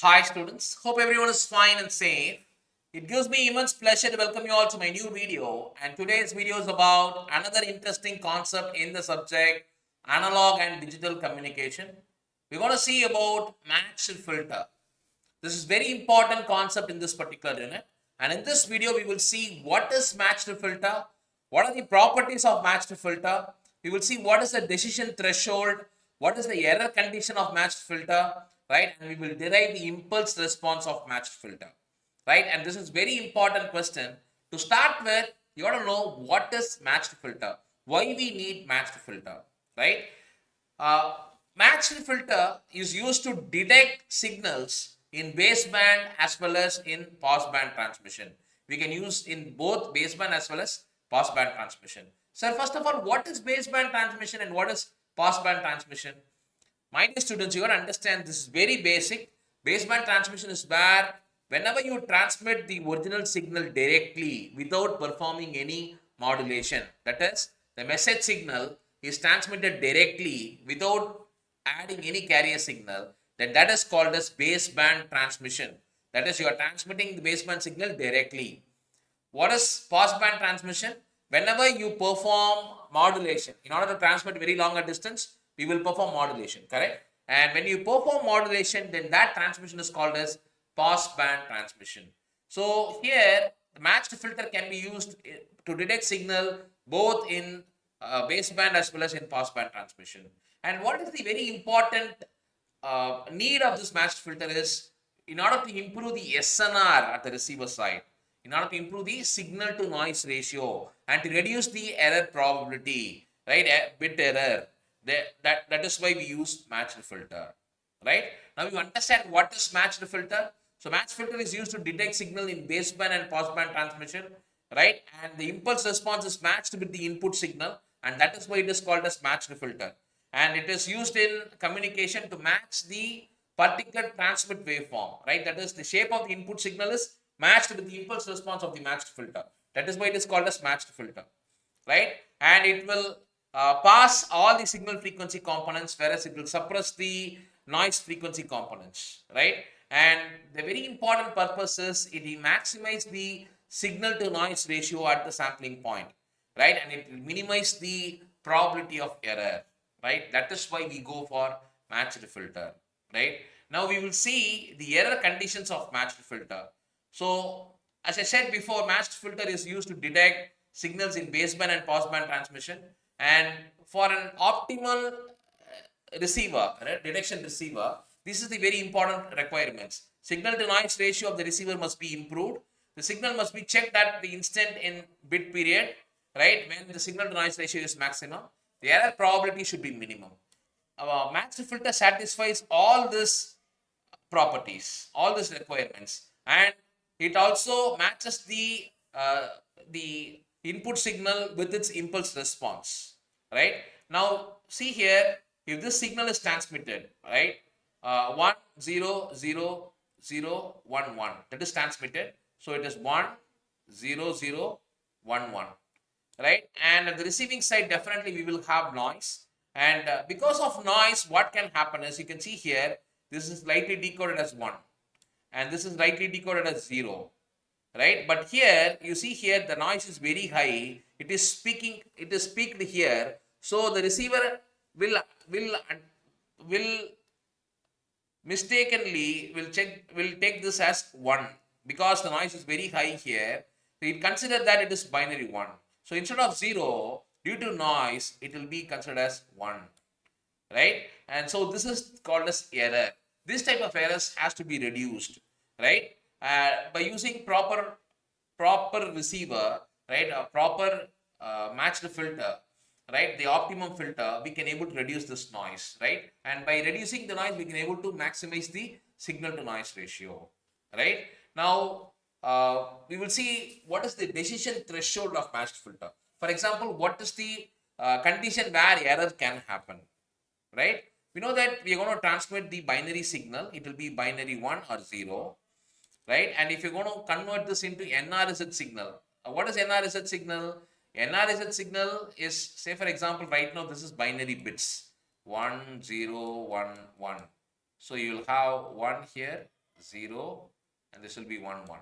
Hi students, hope everyone is fine and safe. It gives me immense pleasure to welcome you all to my new video, and today's video is about another interesting concept in the subject analog and digital communication. We're going to see about matched filter. This is very important concept in this particular unit, and in this video we will see what is matched filter, what are the properties of matched filter, we will see what is the decision threshold, what is the error condition of matched filter, right, and we will derive the impulse response of matched filter, right. And this is very important question. To start with, you got to know what is matched filter, why we need matched filter, right. uh, Matched filter is used to detect signals in baseband as well as in passband transmission. We can use in both baseband as well as passband transmission. So first of all, what is baseband transmission and what is passband transmission? My dear students, you got to understand this is very basic. Baseband transmission is where whenever you transmit the original signal directly without performing any modulation, that is, the message signal is transmitted directly without adding any carrier signal, then that is called as baseband transmission. That is, you are transmitting the baseband signal directly. What is passband transmission? Whenever you perform modulation, in order to transmit very longer distance, we will perform modulation, correct? And when you perform modulation, then that transmission is called as passband transmission. So here, the matched filter can be used to detect signal both in baseband as well as in passband transmission. And what is the very important need of this matched filter is in order to improve the SNR at the receiver side, in order to improve the signal to noise ratio and to reduce the error probability, right? Bit error. That is why we use matched filter, right? Now you understand what is matched filter. So matched filter is used to detect signal in baseband and passband transmission, right? And the impulse response is matched with the input signal, and that is why it is called as matched filter. And it is used in communication to match the particular transmit waveform, right? That is, the shape of the input signal is matched with the impulse response of the matched filter. That is why it is called as matched filter, right? And it will pass all the signal frequency components, whereas it will suppress the noise frequency components, right? And the very important purpose is it will maximize the signal to noise ratio at the sampling point, right? And it will minimize the probability of error, right? That is why we go for matched filter, right? Now we will see the error conditions of matched filter. So as I said before, matched filter is used to detect signals in baseband and passband transmission, and for an optimal receiver, right, detection receiver, this is the very important requirements. Signal to noise ratio of the receiver must be improved. The signal must be checked at the instant in bit period, right, when the signal to noise ratio is maximum. The error probability should be minimum. Our matched filter satisfies all these properties, all these requirements, and it also matches the input signal with its impulse response, right? Now see here, if this signal is transmitted, right, 1 0 0 0 1 1, that is transmitted, so it is 1 0 0 1 1, right? And at the receiving side, definitely we will have noise, and because of noise, what can happen is, you can see here, this is rightly decoded as 1 and this is rightly decoded as 0, right? But here you see here the noise is very high, it is speaking, it is peaked here, so the receiver will will mistakenly will take this as 1 because the noise is very high here, so it consider that it is binary 1. So instead of 0, due to noise, it will be considered as 1, right? And so this is called as error. This type of errors has to be reduced, right? By using proper receiver, right? A proper matched filter, right? The optimum filter, we can able to reduce this noise, right? And by reducing the noise, we can able to maximize the signal to noise ratio, right? Now we will see what is the decision threshold of matched filter. For example, what is the condition where error can happen, right? We know that we are going to transmit the binary signal. It will be binary 1 or 0, right? And if you're going to convert this into NRZ signal, what is NRZ signal? NRZ signal is, say for example, right now this is binary bits 1 0 1 1. So you will have 1 here 0, and this will be 1, 1.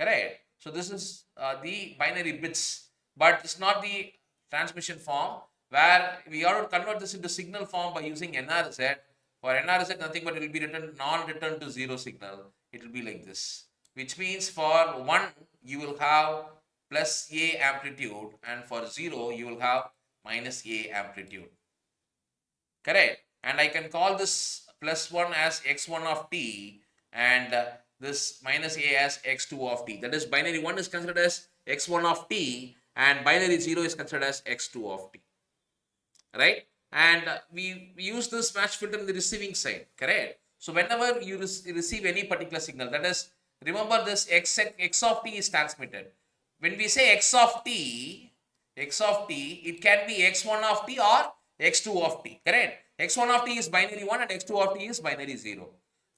Correct? So this is the binary bits, but it's not the transmission form where we are to convert this into signal form by using NRZ. For NRZ, nothing but it will be written non-return to 0 signal. It will be like this, which means for 1 you will have plus A amplitude, and for 0 you will have minus A amplitude. Correct? And I can call this plus 1 as x1 of t, and this minus A as x2 of t. That is, binary 1 is considered as x1 of t and binary 0 is considered as x2 of t. Right? And we use this match filter in the receiving side. Correct? So whenever you receive any particular signal, that is, remember this x of t is transmitted. When we say x of t, it can be x1 of t or x2 of t. Correct? x1 of t is binary 1 and x2 of t is binary 0.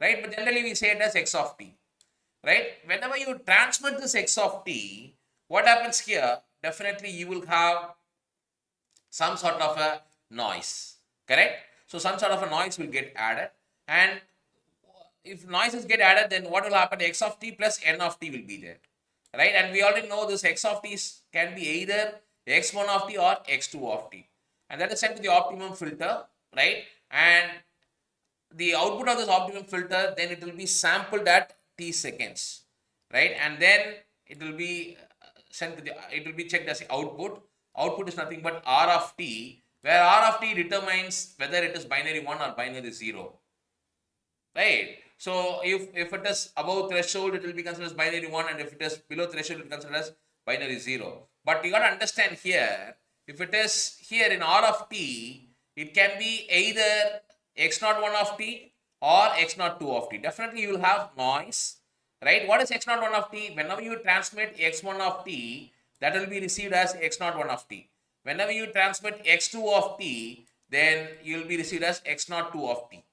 Right? But generally we say it as x of t. Right? Whenever you transmit this x of t, what happens here? Definitely you will have some sort of a noise. Correct? So some sort of a noise will get added, and if noises get added, then what will happen? X of t plus n of t will be there. Right? And we already know this x of t can be either x1 of t or x2 of t. And that is sent to the optimum filter. Right? And the output of this optimum filter, then it will be sampled at t seconds. Right? And then it will be sent to it will be checked as the output. Output is nothing but R of t, where R of t determines whether it is binary 1 or binary 0. Right? So if it is above threshold, it will be considered as binary 1, and if it is below threshold, it will be considered as binary 0. But you got to understand here, if it is here in R of t, it can be either x01 of t or x02 of t. Definitely you will have noise. Right? What is x01 of t? Whenever you transmit x1 of t, that will be received as x01 of t. Whenever you transmit x2 of t, then you will be received as x02 of t.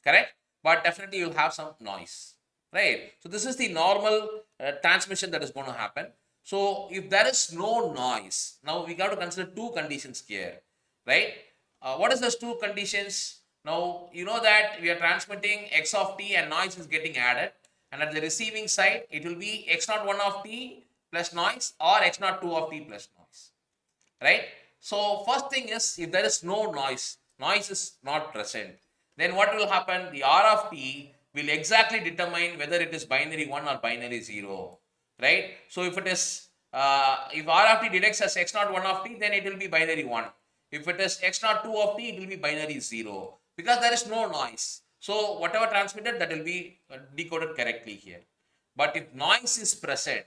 Correct? But definitely you will have some noise. Right? So this is the normal transmission that is going to happen. So if there is no noise, now we got to consider two conditions here. Right? What is those two conditions? Now you know that we are transmitting x of t and noise is getting added, and at the receiving side it will be x01 of t plus noise or x02 of t plus noise. Right? So first thing is, if there is no noise, noise is not present, then what will happen? The R of t will exactly determine whether it is binary 1 or binary 0. Right? So if it is, if R of t detects as x01 of t, then it will be binary 1. If it is x02 of t, it will be binary 0. Because there is no noise. So whatever transmitted, that will be decoded correctly here. But if noise is present,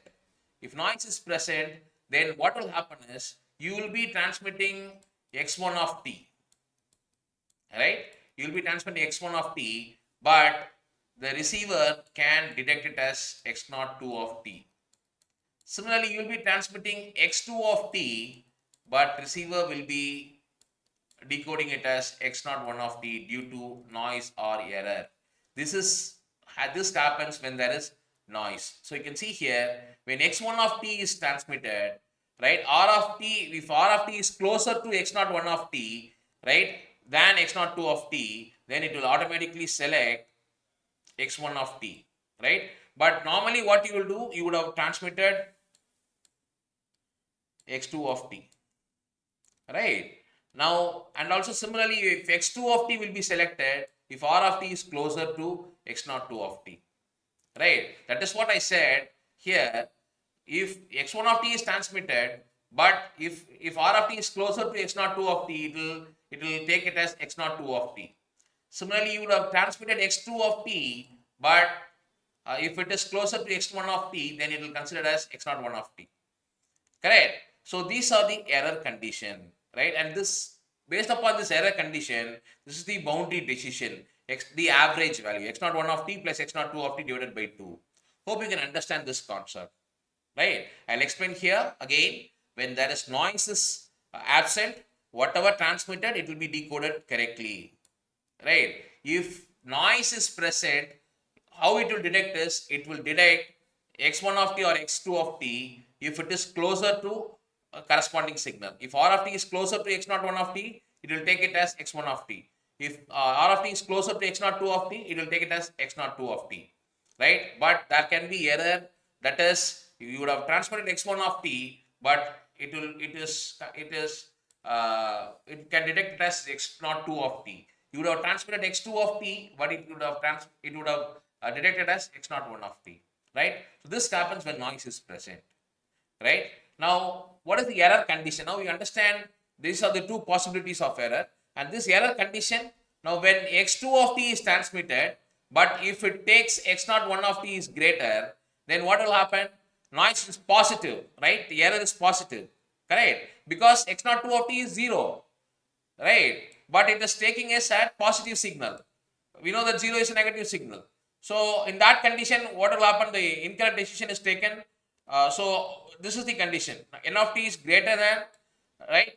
then what will happen is, you will be transmitting x1 of t. Right? You will be transmitting x1 of t, but the receiver can detect it as x02 of t. Similarly, you will be transmitting x2 of t, but receiver will be decoding it as x01 of t due to noise or error. This happens when there is noise. So you can see here, when x1 of t is transmitted, right, R of t, if R of t is closer to x01 of t, right, than x02 of t, then it will automatically select x1 of t, right? But normally what you will do, you would have transmitted x2 of t, right? Now, and also similarly, if x2 of t will be selected, if R of t is closer to x02 of t, right? That is what I said here. If x1 of t is transmitted, but if R of t is closer to x02 of t, it will take it as x02 of t. Similarly, you would have transmitted x2 of t, but if it is closer to x1 of t, then it will consider as x01 of t. Correct? So these are the error condition, right? And this, based upon this error condition, this is the boundary decision, the average value, x01 of t plus x02 of t divided by 2. Hope you can understand this concept, right? I'll explain here again. When there is noise is absent, whatever transmitted, it will be decoded correctly, right? If noise is present, how it will detect is, it will detect x1 of t or x2 of t if it is closer to a corresponding signal. If R of t is closer to x01 of t, it will take it as x1 of t. If r of t is closer to x naught 2 of t, it will take it as x naught 2 of t, right? But there can be error, that is you would have transmitted x1 of t, but it can detect it as x naught 2 of t. You would have transmitted x2 of t, but it would have detected as x naught 1 of t, right? So this happens when noise is present, right? Now, what is the error condition? Now we understand these are the two possibilities of error, and this error condition, now when x2 of t is transmitted, but if it takes x naught 1 of t is greater, then what will happen? Noise is positive, right? The error is positive, correct? Because x naught 2 of t is 0, right? But it is taking us at positive signal. We know that 0 is a negative signal. So in that condition, what will happen? The incorrect decision is taken. So this is the condition. N of t is greater than, right?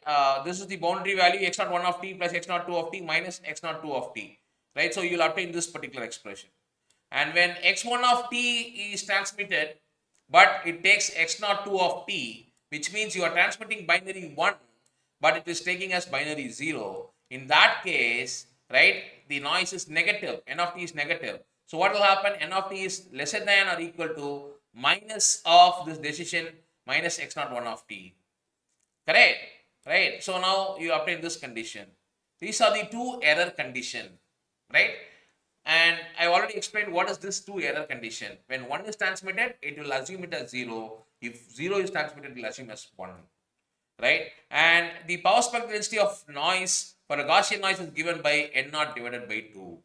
This is the boundary value x naught 1 of t plus x naught 2 of t minus x naught 2 of t, right? So you will obtain this particular expression. And when x1 of t is transmitted, but it takes x naught 2 of t, which means you are transmitting binary 1, but it is taking as binary 0. In that case, right, the noise is negative, n of t is negative. So what will happen? N of t is lesser than or equal to minus of this decision minus x naught 1 of t. Correct? Right? So now you obtain this condition. These are the two error condition, right? And I already explained what is this two error condition. When 1 is transmitted, it will assume it as 0. If 0 is transmitted, it will assume as 1. Right? And the power spectral density of noise for a Gaussian noise is given by N0 divided by 2.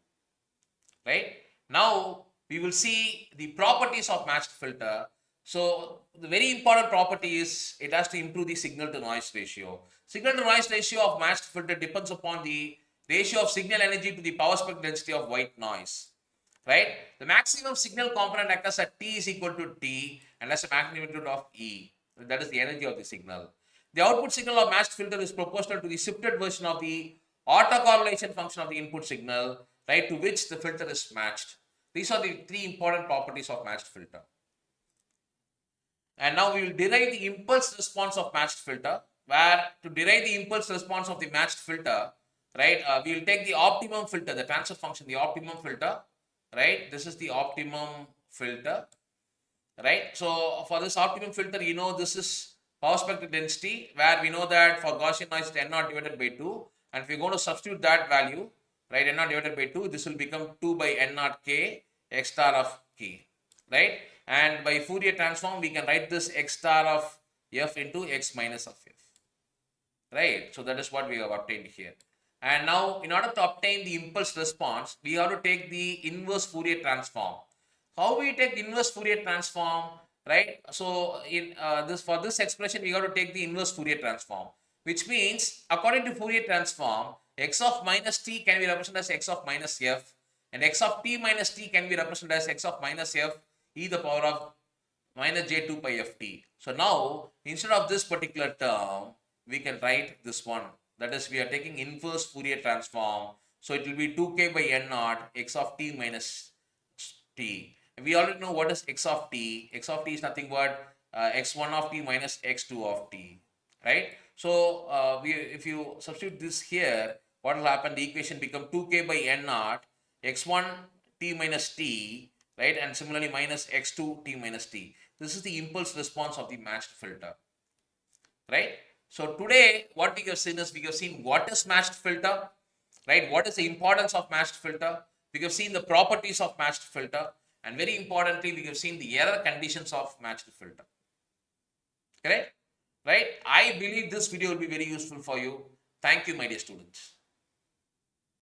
Right? Now, we will see the properties of matched filter. So, the very important property is it has to improve the signal to noise ratio. Signal to noise ratio of matched filter depends upon the ratio of signal energy to the power spectral density of white noise. Right? The maximum signal component occurs at T is equal to T and has a magnitude of E. That is the energy of the signal. The output signal of matched filter is proportional to the shifted version of the autocorrelation function of the input signal, right, to which the filter is matched. These are the three important properties of matched filter. And now we will derive the impulse response of matched filter, where to derive the impulse response of the matched filter, right, we will take the optimum filter, the transfer function, the optimum filter, right, this is the optimum filter, right. So for this optimum filter, you know, this is power spectral density, where we know that for Gaussian noise, it's N0 divided by 2, and if we're going to substitute that value, right, N0 divided by 2, this will become 2 by N0 k x star of k, right. And by Fourier transform, we can write this x star of f into x minus of f, right. So that is what we have obtained here. And now, in order to obtain the impulse response, we have to take the inverse Fourier transform. How we take inverse Fourier transform, right? So in for this expression, we have to take the inverse Fourier transform, which means according to Fourier transform, x of minus t can be represented as x of minus f, and x of t minus t can be represented as x of minus f e the power of minus j2 pi ft. So now, instead of this particular term, we can write this one. That is, we are taking inverse Fourier transform. So it will be 2k by n0 x of t minus t. We already know what is x of t. X of t is nothing but x1 of t minus x2 of t, right? So if you substitute this here, what will happen? The equation become 2k by n0 x1 t minus t, right? And similarly minus x2 t minus t. This is the impulse response of the matched filter, right? So today what we have seen is we have seen what is matched filter, right? What is the importance of matched filter? We have seen the properties of matched filter, and very importantly, we have seen the error conditions of matched filter. Correct? Right? I believe this video will be very useful for you. Thank you, my dear students.